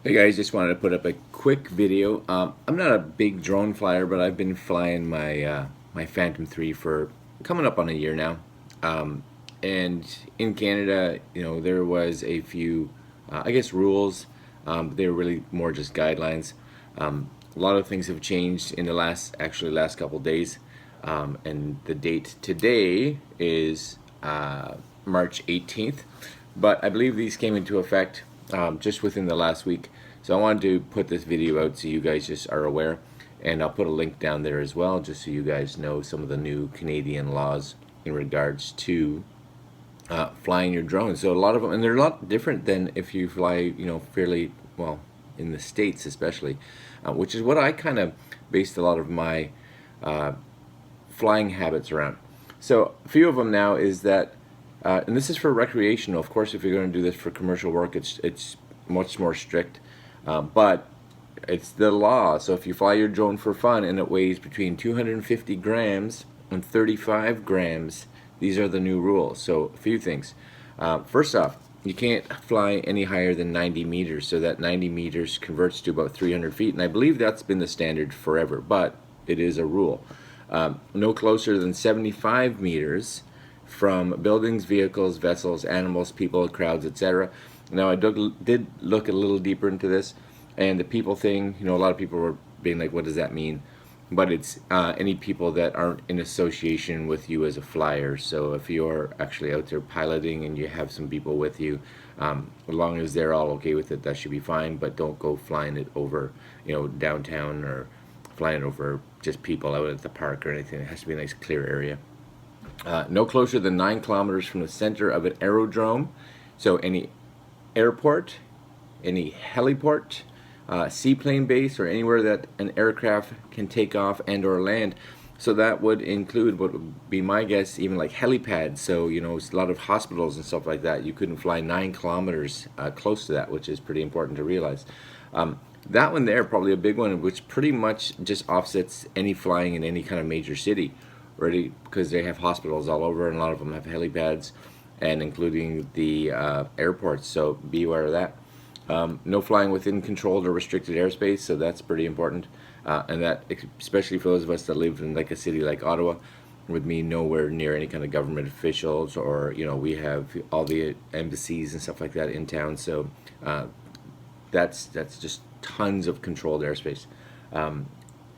Hey guys, just wanted to put up a quick video. I'm not a big drone flyer, but I've been flying my Phantom 3 for coming up on a year now. And in Canada, there was a few, I guess, rules. They were really more just guidelines. A lot of things have changed in the last couple days. And the date today is March 18th. But I believe these came into effect just within the last week. So I wanted to put this video out so you guys just are aware. And I'll put a link down there as well, just so you guys know some of the new Canadian laws in regards to flying your drone. So a lot of them, and they're a lot different than if you fly, fairly well in the States, especially, which is what I kind of based a lot of my flying habits around. So a few of them now is that, and this is for recreational. Of course, if you're going to do this for commercial work, it's much more strict, but it's the law. So if you fly your drone for fun and it weighs between 250 grams and 35 grams, these are the new rules. So a few things. First off, you can't fly any higher than 90 meters. So that 90 meters converts to about 300 feet. And I believe that's been the standard forever, but it is a rule. No closer than 75 meters from buildings, vehicles, vessels, animals, people, crowds, etc. Now, I did look a little deeper into this, and the people thing, a lot of people were being like, what does that mean? But it's any people that aren't in association with you as a flyer. So if you're actually out there piloting and you have some people with you, as long as they're all okay with it, that should be fine. But don't go flying it over, downtown, or flying over just people out at the park or anything. It has to be a nice clear area. No closer than 9 kilometers from the center of an aerodrome. So any airport, any heliport, seaplane base, or anywhere that an aircraft can take off and or land. So that would include what would be my guess, even like helipads. So it's a lot of hospitals and stuff like that. You couldn't fly 9 kilometers close to that, which is pretty important to realize. That one there, probably a big one, which pretty much just offsets any flying in any kind of major city, really, because they have hospitals all over, and a lot of them have helipads, and including the airports. So be aware of that. No flying within controlled or restricted airspace, so that's pretty important. And that, especially for those of us that live in like a city like Ottawa, would mean nowhere near any kind of government officials, or we have all the embassies and stuff like that in town. So that's just tons of controlled airspace.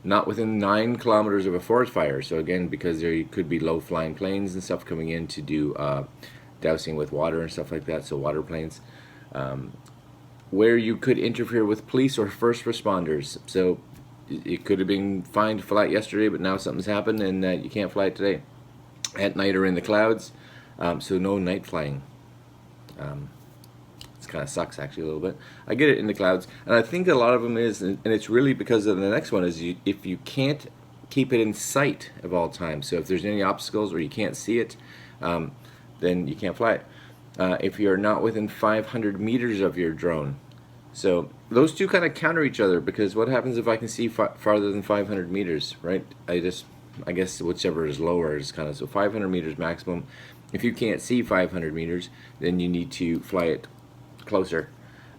Not within 9 kilometers of a forest fire. So again, because there could be low flying planes and stuff coming in to do dousing with water and stuff like that. So water planes. Where you could interfere with police or first responders. So it could have been fine to fly it yesterday, but now something's happened and you can't fly it today. At night or in the clouds. So no night flying. It kind of sucks actually a little bit. I get it in the clouds, and I think a lot of them is, and it's really because of the next one is if you can't keep it in sight of all times. So if there's any obstacles or you can't see it, then you can't fly it. If you're not within 500 meters of your drone. So those two kind of counter each other, because what happens if I can see farther than 500 meters, right? I guess whichever is lower is kind of, so 500 meters maximum. If you can't see 500 meters, then you need to fly it closer.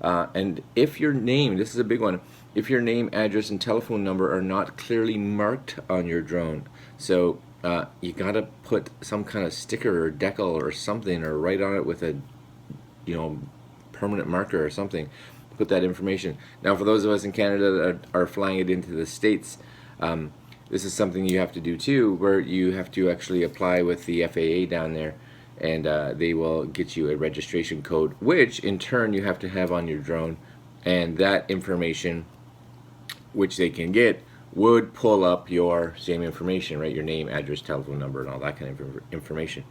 And if your name, this is a big one, if your name, address, and telephone number are not clearly marked on your drone, so you gotta put some kind of sticker or decal or something, or write on it with a permanent marker or something, put that information. Now for those of us in Canada that are flying it into the States, this is something you have to do too, where you have to actually apply with the FAA down there, and they will get you a registration code, which in turn you have to have on your drone, and that information, which they can get, would pull up your same information, right? Your name, address, telephone number, and all that kind of information.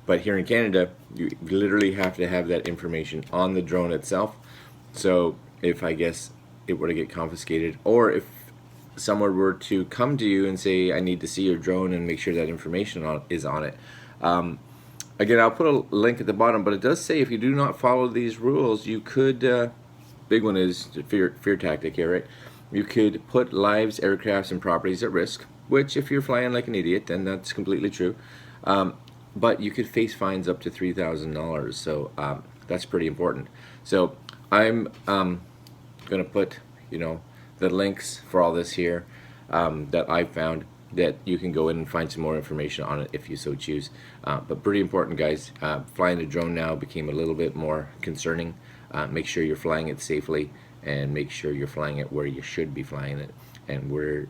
But here in Canada, you literally have to have that information on the drone itself. So if, I guess, it were to get confiscated, or if someone were to come to you and say, I need to see your drone and make sure that information is on it. Again, I'll put a link at the bottom, but it does say if you do not follow these rules, you could, big one is fear tactic here, right? You could put lives, aircrafts, and properties at risk, which if you're flying like an idiot, then that's completely true. But you could face fines up to $3,000, so that's pretty important. So I'm gonna put, the links for all this here that I found, that you can go in and find some more information on it if you so choose. But pretty important, guys. Flying a drone now became a little bit more concerning. Make sure you're flying it safely, and make sure you're flying it where you should be flying it, and where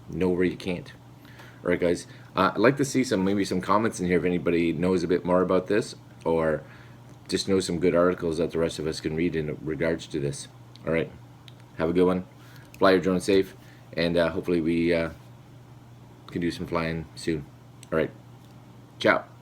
nowhere you can't. All right, guys. I'd like to see maybe some comments in here if anybody knows a bit more about this, or just knows some good articles that the rest of us can read in regards to this. All right. Have a good one. Fly your drone safe, and hopefully we can do some flying soon. All right. Ciao.